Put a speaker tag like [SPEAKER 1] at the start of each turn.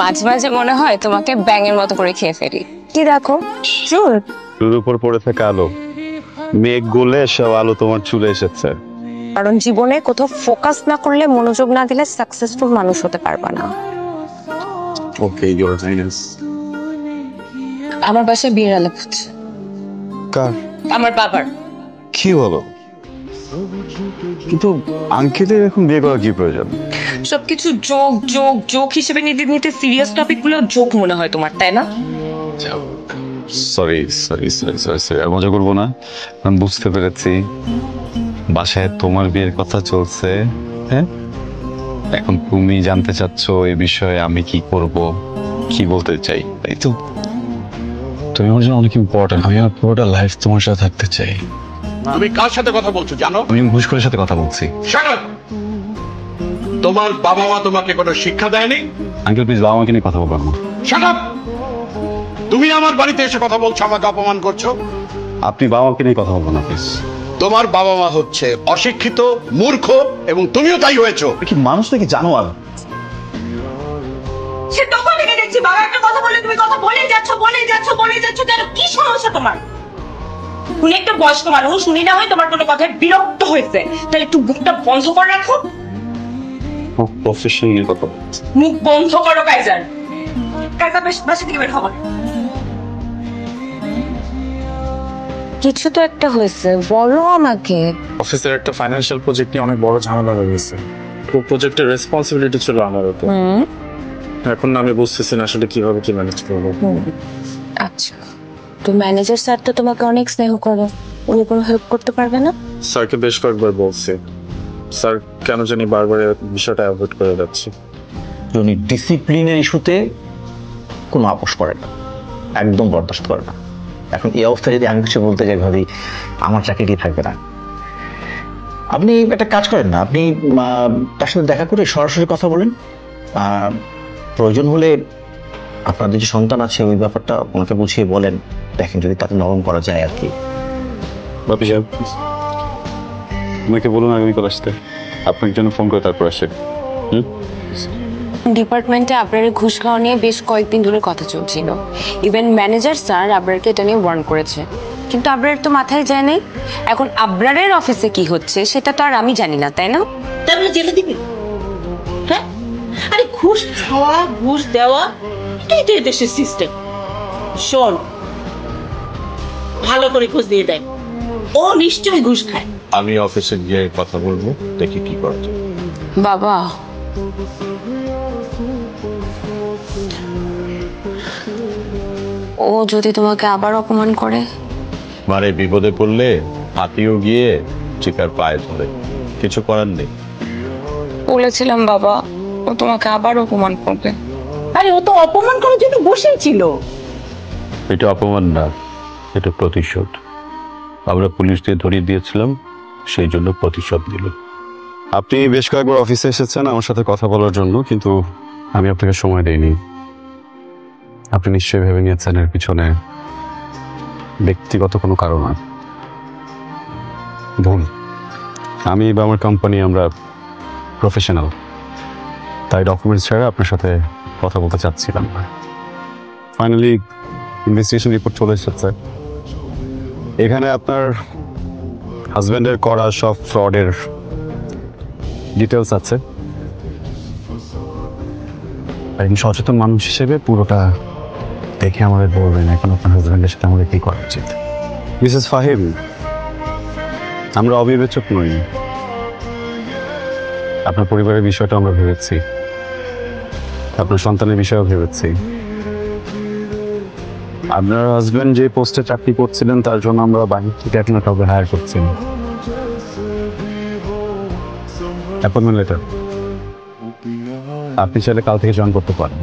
[SPEAKER 1] মাঝে মাঝে মনে হয় তোমাকে ব্যাঙের মতো করে খেয়ে ফেলি। কি দেখো চুল
[SPEAKER 2] চুলের উপর পড়ে থাকে আলো, মেঘ গলে সব আলো তোমার চুলে এসেছে।
[SPEAKER 1] কারণ জীবনে কোথাও ফোকাস না করলে, মনোযোগ না দিলে সাকসেসফুল মানুষ হতে পারবা না।
[SPEAKER 2] ওকে, ইওর হাইনেস।
[SPEAKER 1] আমার বাসায় বিয়ের আলাপ হচ্ছে।
[SPEAKER 2] কার?
[SPEAKER 1] আমার বাবার।
[SPEAKER 2] কি বলো? কিন্তু আঙ্কেলের এখন বিয়ে করার কি প্রয়োজন?
[SPEAKER 1] সবকিছু জোক জোক জোক হিসেবে নিতে নিতে সিরিয়াস টপিক গুলো জোক মনে হয় তোমার, তাই না?
[SPEAKER 2] Sorry sorry sorry sorry sorry, আর মজা করবো না। আমি বুঝতে পেরেছি বাসায় তোমার বিয়ের কথা চলছে। হ্যাঁ, এখন তুমি জানতে চাচ্ছ এই বিষয়ে আমি কি করব, কি বলতে চাই, তাই তো? তুমি আমার জন্য অনেক ইম্পর্টেন্ট। আমি আমার পুরোটা লাইফ তোমার সাথে থাকতে চাই।
[SPEAKER 3] তুমি কার সাথে কথা বলছো জানো?
[SPEAKER 2] আমি ঘুষখোরের সাথে কথা বলছি।
[SPEAKER 3] Shut up! তোমার বাবা মা তোমাকে কোনো শিক্ষা দেয়নি?
[SPEAKER 2] আঙ্কেল প্লিজ, বাবা মাকে নিয়ে কথা বলবো না।
[SPEAKER 3] Shut up! তুমি আমার বাড়িতে এসে কথা বলছো, আমাকে অপমান করছো।
[SPEAKER 2] আপনি বাবা মাকে নিয়ে কথা বলবো না প্লিজ।
[SPEAKER 3] তোমার বাবা মা হচ্ছে অশিক্ষিত, মূর্খ, এবং তুমিও তাই হয়েছো।
[SPEAKER 2] কি মানুষ নাকি জানোয়ার?
[SPEAKER 1] সে তখন থেকে দেখছি বাবা একটা কথা বলে তুমি কথা বলেই যাচ্ছ কেন? কি সমস্যা তোমার? তুমি একটা বয়স্ক মানুষ, শুনি না হয় তোমার কোনো কথায় বিরক্ত হয়েছে, তাহলে একটু মুখটা বন্ধ করে রাখো।
[SPEAKER 2] প্রফেশনাল কথা।
[SPEAKER 1] মুখ বন্ধ করো কাইজার। কাইজার বাসা থেকে বের হবো। কিছু তো একটা হয়েছে, বলো আমাকে।
[SPEAKER 4] অফিসের একটা ফাইন্যান্সিয়াল প্রজেক্ট নিয়ে অনেক বড় ঝামেলা হয়ে গেছে। পুরো প্রজেক্টের রেসপন্সিবিলিটি ছিল আমার উপর। এখন আমি বুঝতেছি না আসলে কিভাবে কি ম্যানেজ করবো।
[SPEAKER 1] আচ্ছা, তো ম্যানেজার স্যার তো তোমাকে অনেক স্নেহ করে, উনি কোনো হেল্প করতে পারবে না?
[SPEAKER 4] স্যারকে বেশ কয়েকবার বলছি, স্যার কেন জানি বারবার বিষয়টা অ্যাভয়েড করে যাচ্ছে।
[SPEAKER 5] উনি ডিসিপ্লিনের ইস্যুতে কোনো আপোষ করে না, একদম বরদাস্ত করে না। এখন এই অবস্থায় যদি আমি কিছু বলতে যাই ভাবি আমার চাকরি থাকবে না। আপনি একটা কাজ করেন না, আপনি তার সাথে দেখা করে সরাসরি কথা বলেন। প্রয়োজন হলে আপনাদের যে সন্তান আছে ওই ব্যাপারটা ওনাকে বুঝিয়ে বলেন, দেখেন যদি তাতে নরম করা যায় আর কি।
[SPEAKER 2] বাপি সাহেব, আমাকে বলুন আগামীকাল আসতে। আপনার জন্য ফোন করে তারপর আসে।
[SPEAKER 1] ডিপার্টমেন্টে আবরারের ঘুষ খাওয়া নিয়ে বেশ কয়েকদিন ধরে কথা চলছিল। ইভেন ম্যানেজার স্যার আবরারকে এটা নিয়ে ওয়ার্ন করেছে, কিন্তু আবরার তো মাথায় যায় নাই। এখন আবরারের অফিসে কি হচ্ছে সেটা তো আর আমি জানি না, তাই না?
[SPEAKER 6] তাহলে জেলে দিবি? হ্যাঁ, আরে ঘুষ খাওয়া ঘুষ দেওয়া এটাই তো এদেশের সিস্টেম। শোন, ভালো করে খোঁজ দিয়ে দেয়, ও নিশ্চয়ই ঘুষ খায়।
[SPEAKER 3] আমি অফিসে গিয়ে কথা বলবো, দেখি কি করা যায়।
[SPEAKER 1] বাবা, ও যদি তোমাকে আবার অপমান করে?
[SPEAKER 3] মানে বিপদে পড়লে হাতিও গিয়ে চিকার পায়ে ধরে, কিছু করার নেই।
[SPEAKER 1] বলেছিলাম বাবা, ও তোমাকে আবার অপমান করবে।
[SPEAKER 6] আরে ও তো অপমান করার জন্য বসেই ছিল।
[SPEAKER 2] এটা অপমান না, এটা প্রতিশোধ। আমরা পুলিশ দিয়ে ধরিয়ে দিয়েছিলাম, সেই জন্য প্রতিশোধ দিল। আপনি বেশ কয়েকবার অফিসে এসেছেন আমার সাথে কথা বলার জন্য, কিন্তু আমি আপনাকে সময় দেইনি। আপনি নিশ্চয়ই ভেবে নিয়েছেন এর পিছনে ব্যক্তিগত কোনো কারণ আছে। ভুল। আমি বা আমার কোম্পানি আমরা প্রফেশনাল, তাই ডকুমেন্টস ছাড়া আপনার সাথে কথা বলতে চাচ্ছিলাম না। ফাইনালি ইনভেস্টিগেশন রিপোর্ট চলে এসেছে। এখানে আপনার হাজব্যান্ডের করা সব ফ্রডের ডিটেলস আছে। একজন সচেতন মানুষ হিসেবে পুরোটা দেখে আমাদের বলবেন এখন আপনার হাজব্যান্ডের সাথে আমাদের কি করা উচিত। মিসেস ফাহিম, আমরা অবিবেচক নই। আপনার পরিবারের বিষয়টা আমরা ভেবেছি, আপনার সন্তানের বিষয়েও ভেবেছি। আপনার হাজব্যান্ড যে পোস্টে চাকরি করছিলেন তার জন্য আমরা বাহির থেকে এখন কাউকে হায়ার করছি। অ্যাপয়েন্টমেন্ট লেটার আপনি চাইলে কাল থেকে জয়েন করতে পারেন।